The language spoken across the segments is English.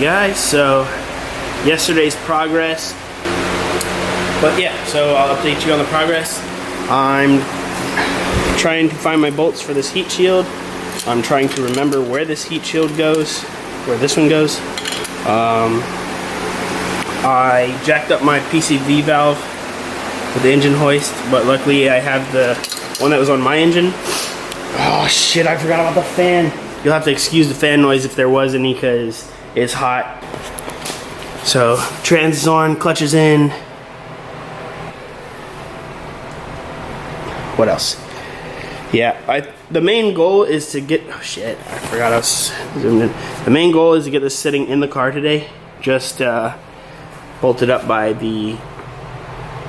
guys, so yesterday's progress. But yeah, so I'll update you on the progress. I'm trying to find my bolts for this heat shield. I'm trying to remember where this heat shield goes, where this one goes. I jacked up my PCV valve with the engine hoist, but luckily I have the one that was on my engine. Oh shit, I forgot about the fan. You'll have to excuse the fan noise if there was any, because it's hot. So, trans is on, clutch is in. What else? Yeah, the main goal is to get, oh shit, I forgot I was zoomed in. The main goal is to get this sitting in the car today. Just bolted up by the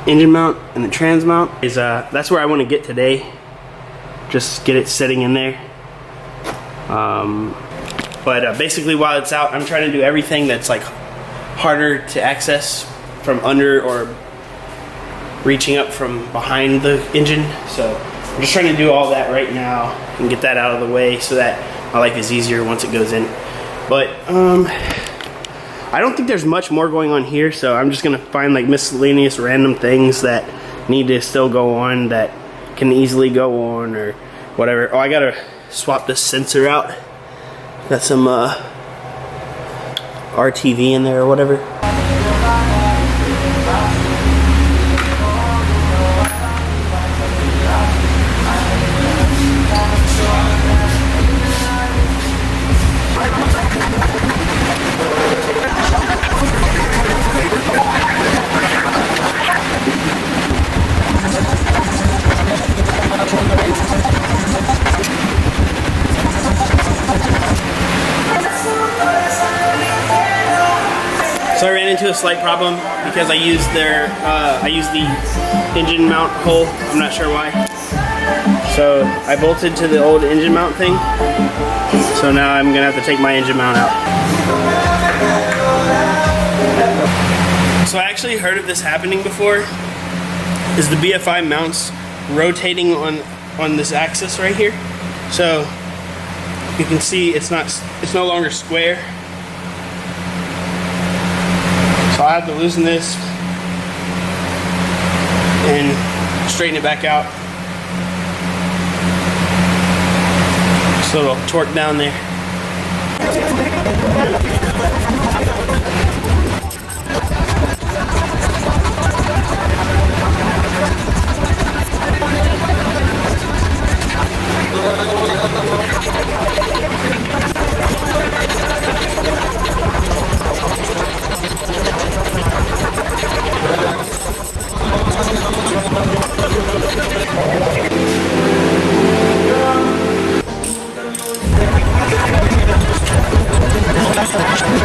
engine mount and the trans mount. That's where I want to get today. Just get it sitting in there. But basically while it's out, I'm trying to do everything that's like harder to access from under or reaching up from behind the engine. So I'm just trying to do all that right now and get that out of the way so that my life is easier once it goes in. But I don't think there's much more going on here, so I'm just gonna find like miscellaneous random things that need to still go on, that can easily go on or whatever. Oh, I gotta swap this sensor out. Got some RTV in there or whatever. So I ran into a slight problem because I used the engine mount hole. I'm not sure why. So I bolted to the old engine mount thing. So now I'm gonna have to take my engine mount out. So I actually heard of this happening before. Is the BFI mounts rotating on this axis right here? So you can see it's no longer square. So I have to loosen this and straighten it back out. Just a little torque down there.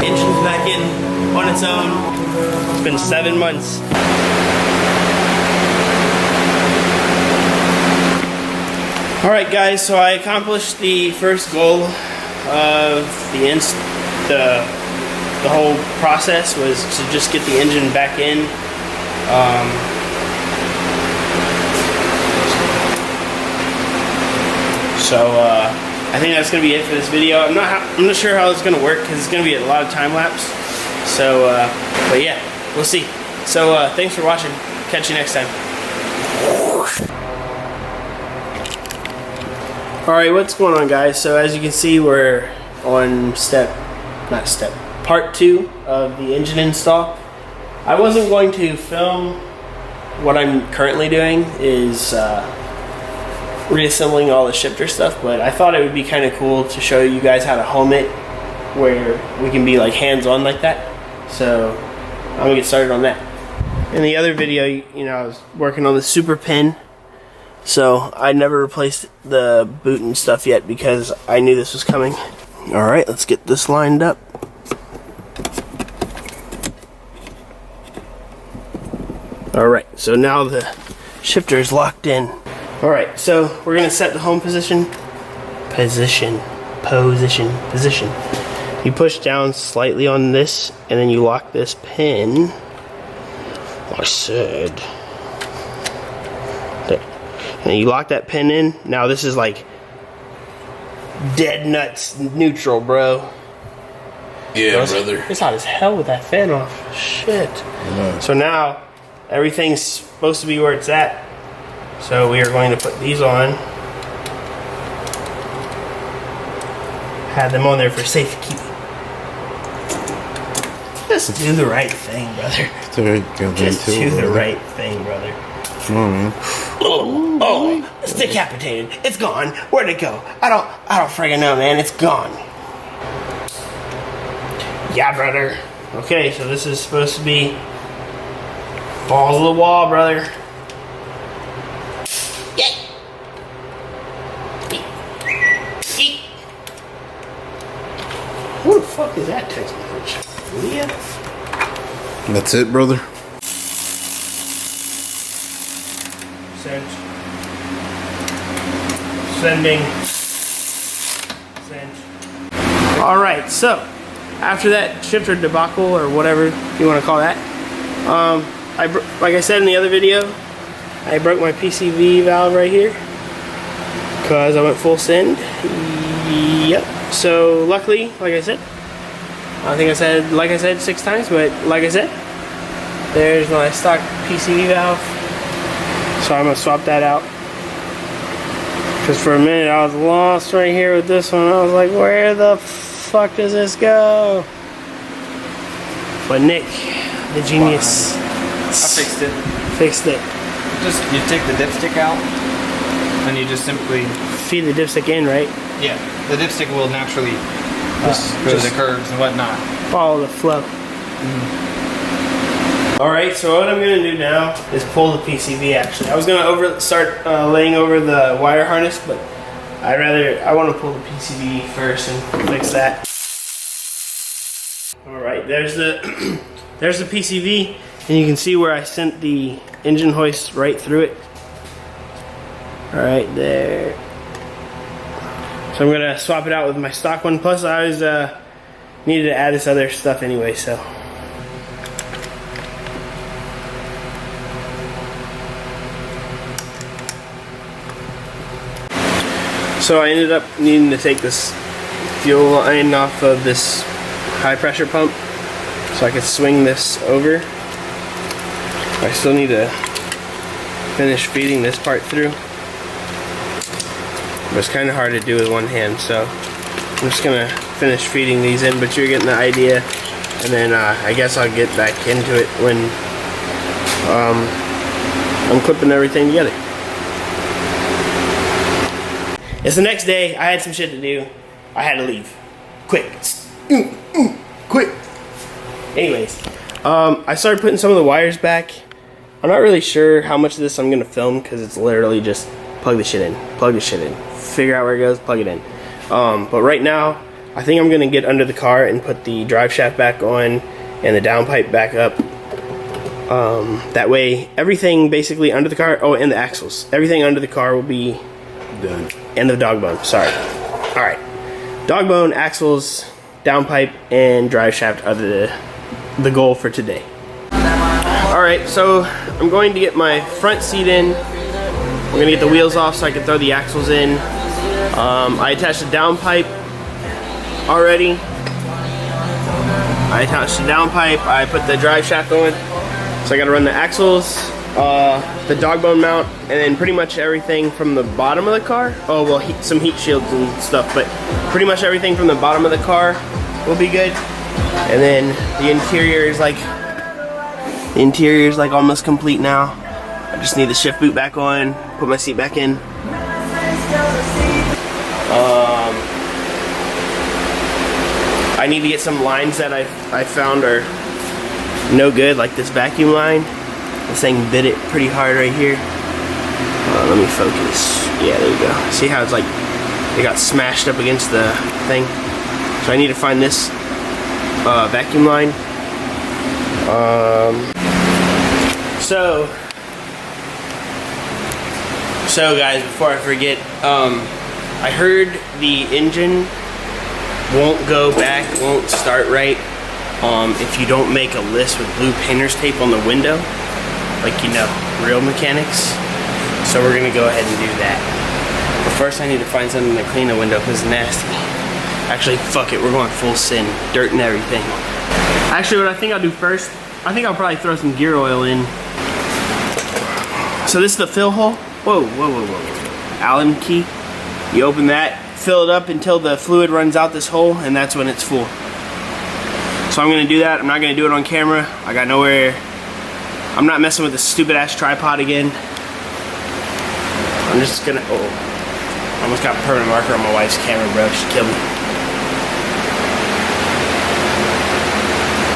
Engine's back in on its own. It's been 7 months. Alright guys, so I accomplished the first goal of the whole process was to just get the engine back in. I think that's gonna be it for this video. I'm not sure how it's gonna work because it's gonna be a lot of time lapse. So, but yeah, we'll see. So thanks for watching. Catch you next time. All right, what's going on, guys? So as you can see, we're on part 2 of the engine install. I wasn't going to film. What I'm currently doing is reassembling all the shifter stuff, but I thought it would be kind of cool to show you guys how to home it where we can be like hands-on like that. So I'm gonna get started on that. In the other video, you know, I was working on the super pin, so I never replaced the boot and stuff yet because I knew this was coming. Alright, let's get this lined up. Alright, so now the shifter is locked in. Alright, so we're going to set the home position. Position. You push down slightly on this, and then you lock this pin. Like I said. There. And then you lock that pin in. Now this is like dead nuts neutral, bro. Yeah, brother. It's hot as hell with that fan off. Shit. Yeah. So now everything's supposed to be where it's at. So we are going to put these on. Have them on there for safekeeping. Just do the right thing, brother. Just do the right thing, brother. Come on, man. Oh, it's decapitated. It's gone. Where'd it go? I don't friggin' know, man. It's gone. Yeah, brother. Okay, so this is supposed to be balls of the wall, brother. Who the fuck is that text message? Leah? That's it, brother. Sent. Sending. Sent. Alright, so after that shifter debacle or whatever you want to call that, like I said in the other video, I broke my PCV valve right here because I went full send. Yep. So luckily, like I said 6 times, but like I said, there's my stock PCV valve. So I'm gonna swap that out. Because for a minute I was lost right here with this one. I was like, where the fuck does this go? But Nick, the genius, I fixed it. Fixed it. Just you take the dipstick out, and you just simply Feed the dipstick in, right? yeah. The dipstick will naturally go to the curves and whatnot. Follow the flow. Alright, so what I'm going to do now is pull the PCV actually. I was going to start laying over the wire harness, but I want to pull the PCV first and fix that. Alright, there's the there's the PCV, and you can see where I sent the engine hoist right through it. Alright, there. So I'm going to swap it out with my stock one, plus I always needed to add this other stuff anyway, so. So I ended up needing to take this fuel line off of this high pressure pump so I could swing this over. I still need to finish feeding this part through. But it's kind of hard to do with one hand, so I'm just gonna finish feeding these in, but you're getting the idea. And then I guess I'll get back into it when I'm clipping everything together. It's the next day. I had some shit to do. I had to leave. Quick. Quick. Anyways, I started putting some of the wires back. I'm not really sure how much of this I'm going to film because it's literally just plug the shit in, figure out where it goes, plug it in. But right now, I think I'm going to get under the car and put the drive shaft back on and the downpipe back up. That way, everything basically under the car, oh, and the axles, everything under the car will be Done. and the dog bone, sorry. Alright. Dog bone, axles, downpipe, and drive shaft are the goal for today. Alright, so I'm going to get my front seat in. I'm going to get the wheels off so I can throw the axles in. I attached the downpipe already. I attached the downpipe. I put the drive shaft on. So I got to run the axles, the dog bone mount, and then pretty much everything from the bottom of the car. Oh, well, some heat shields and stuff, but pretty much everything from the bottom of the car will be good. And then the interior is like almost complete now. I just need the shift boot back on, put my seat back in. I need to get some lines that I found are no good, like this vacuum line. This thing bit it pretty hard right here. Let me focus. Yeah, there you go. See how it's like it got smashed up against the thing? So I need to find this vacuum line. So guys, before I forget, I heard the engine won't go back, won't start right if you don't make a list with blue painter's tape on the window, like, you know, real mechanics. So we're gonna go ahead and do that. But first I need to find something to clean the window because it's nasty. Actually, fuck it, we're going full sin. Dirt and everything. Actually, what I think I'll do first, I think I'll probably throw some gear oil in. So this is the fill hole. Whoa, whoa, whoa, whoa. Allen key. You open that, fill it up until the fluid runs out this hole, and that's when it's full. So I'm gonna do that. I'm not gonna do it on camera. I got nowhere. I'm not messing with this stupid ass tripod again. I'm just gonna, oh. Almost got permanent marker on my wife's camera, bro. She killed me.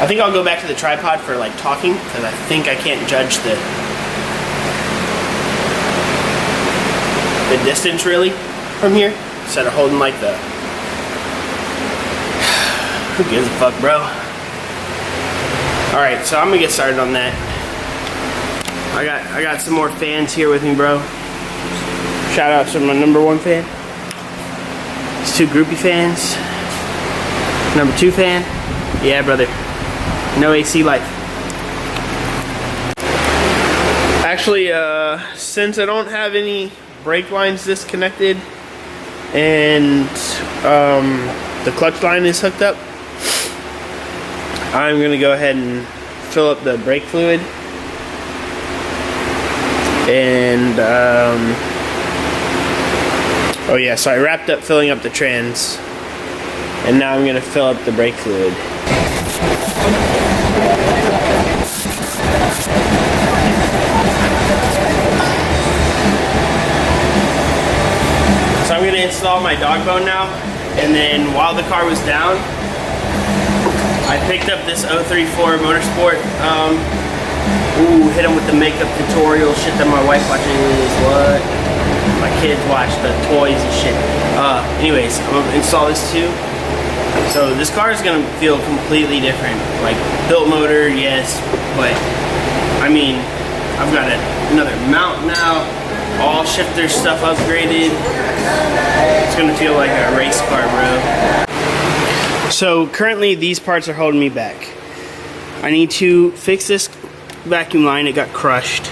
I think I'll go back to the tripod for like talking, because I think I can't judge the distance really from here, instead of holding like the, who gives a fuck, bro? Alright, so I'm gonna get started on that. I got some more fans here with me, bro. Shout out to my #1 fan. It's 2 groupie fans. #2 fan. Yeah, brother. No AC life. Actually, since I don't have any brake lines disconnected and the clutch line is hooked up, I'm gonna go ahead and fill up the brake fluid. And oh yeah, so I wrapped up filling up the trans, and now I'm gonna fill up the brake fluid. So I'm gonna install my dog bone now, and then while the car was down, I picked up this 034 Motorsport. Hit him with the makeup tutorial shit that my wife watches. What? My kids watch the toys and shit. Anyways, I'm gonna install this too. So this car is gonna feel completely different. Like built motor, yes, but I mean, I've got another mount now. All shifter stuff upgraded. It's gonna feel like a race car, bro. So currently these parts are holding me back. I need to fix this vacuum line. It got crushed.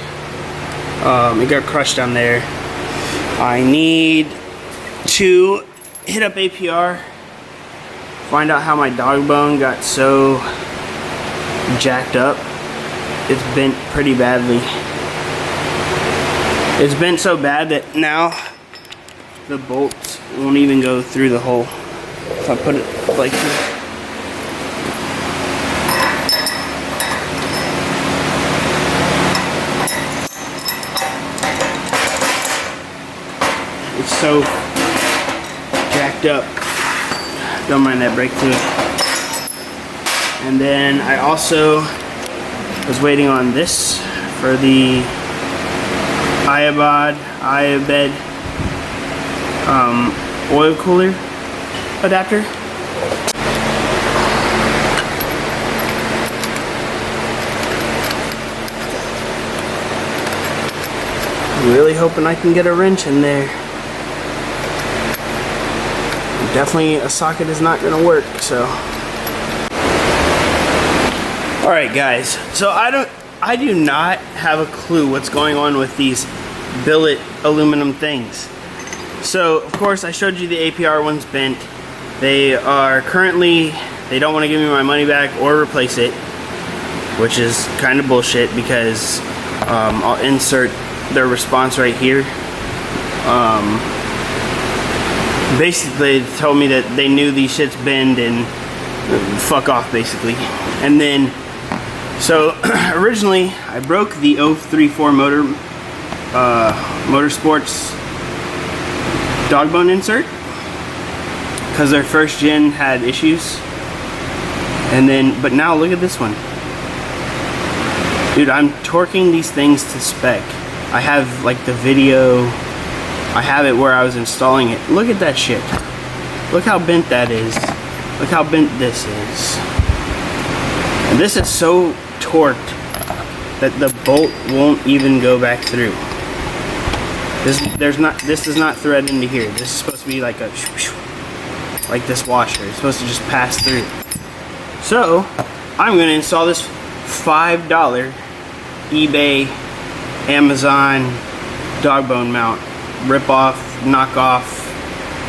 It got crushed down there. I need to hit up APR, find out how my dog bone got so jacked up. It's bent pretty badly. It's bent so bad that now the bolts won't even go through the hole. If I put it like this. It's so jacked up. Don't mind that brake fluid. And then I also was waiting on this for the iBed oil cooler adapter. I'm really hoping I can get a wrench in there. Definitely a socket is not gonna work, so. Alright guys, so I do not have a clue what's going on with these billet aluminum things. So of course I showed you the APR one's bent. They are currently, they don't want to give me my money back or replace it, which is kind of bullshit because I'll insert their response right here. Basically they told me that they knew these shits bend and fuck off basically. And then so originally I broke the 034 Motorsports dog bone insert because their first gen had issues. And then but now look at this one. Dude, I'm torquing these things to spec. I have like the video, I have it where I was installing it. Look at that shit. Look how bent that is. Look how bent this is. And this is so torqued that the bolt won't even go back through. This does not thread into here. This is supposed to be like a like this washer. It's supposed to just pass through. So I'm gonna install this $5 eBay, Amazon dog bone mount. Rip off, knock off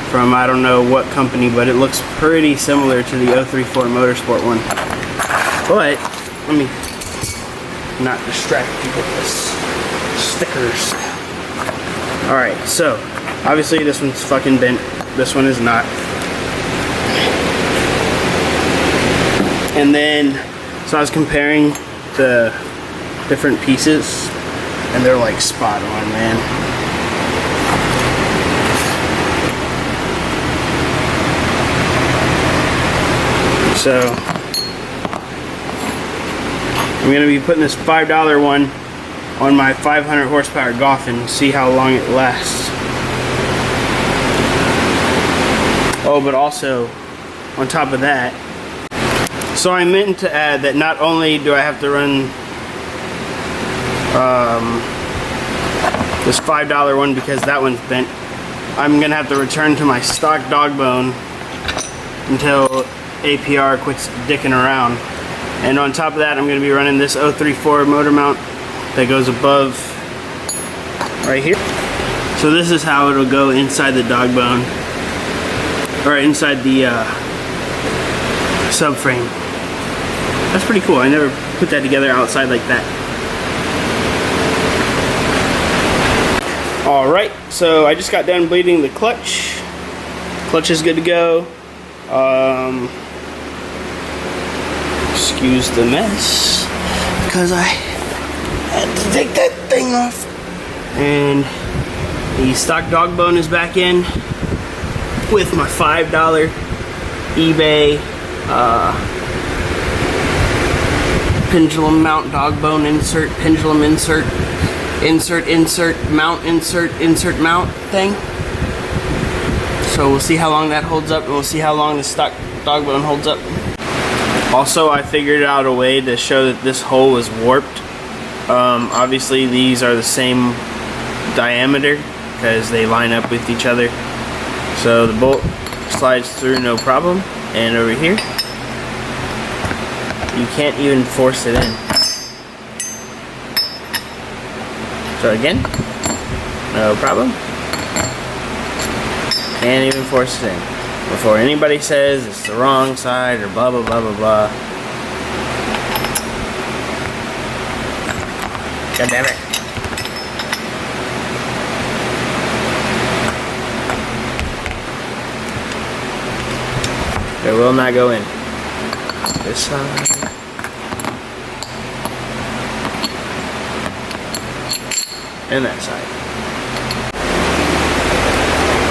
from I don't know what company, but it looks pretty similar to the 034 Motorsport one. But let me not distract you with this stickers. Alright, so obviously this one's fucking bent. This one is not. And then, so I was comparing the different pieces, and they're like spot on, man. So, I'm going to be putting this $5 one on my 500 horsepower Golf and see how long it lasts. Oh, but also, on top of that, so I meant to add that not only do I have to run this $5 one because that one's bent, I'm going to have to return to my stock dog bone until APR quits dicking around. And on top of that, I'm going to be running this 034 motor mount that goes above right here. So this is how it'll go inside the dog bone, or inside the subframe. That's pretty cool. I never put that together outside like that. Alright, so I just got done bleeding the clutch. Clutch is good to go. Excuse the mess, because I had to take that thing off. And the stock dog bone is back in with my $5 eBay pendulum mount dog bone insert, pendulum insert, mount insert mount thing. So we'll see how long that holds up, and we'll see how long the stock dog bone holds up. Also, I figured out a way to show that this hole is warped. Obviously these are the same diameter because they line up with each other. So the bolt slides through no problem. And over here, you can't even force it in. So again, no problem. Can't even force it in. Before anybody says it's the wrong side or blah blah blah blah blah. God damn it. It will not go in. This side. And that side.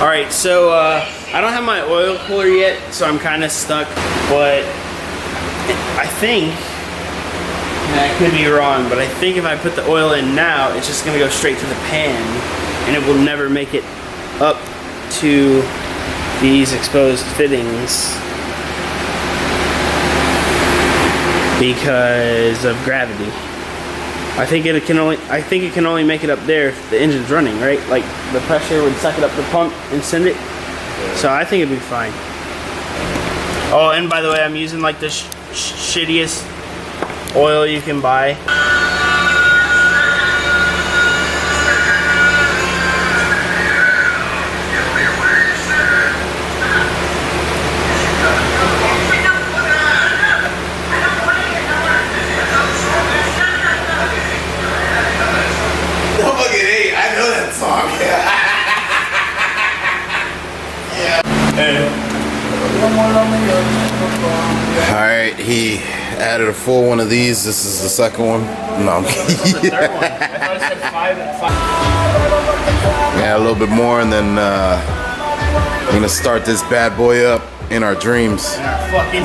Alright, so I don't have my oil cooler yet, so I'm kind of stuck, but I think, and I could be wrong, but I think if I put the oil in now, it's just going to go straight to the pan, and it will never make it up to these exposed fittings because of gravity. I think it can only make it up there if the engine's running, right? Like the pressure would suck it up the pump and send it. So I think it'd be fine. Oh, and by the way, I'm using like the shittiest oil you can buy. Alright, he added a full one of these. This is the second one. No, I'm kidding. The third one. I thought it said 5 and 5. Yeah, a little bit more, and then we're gonna start this bad boy up in our dreams. In our fucking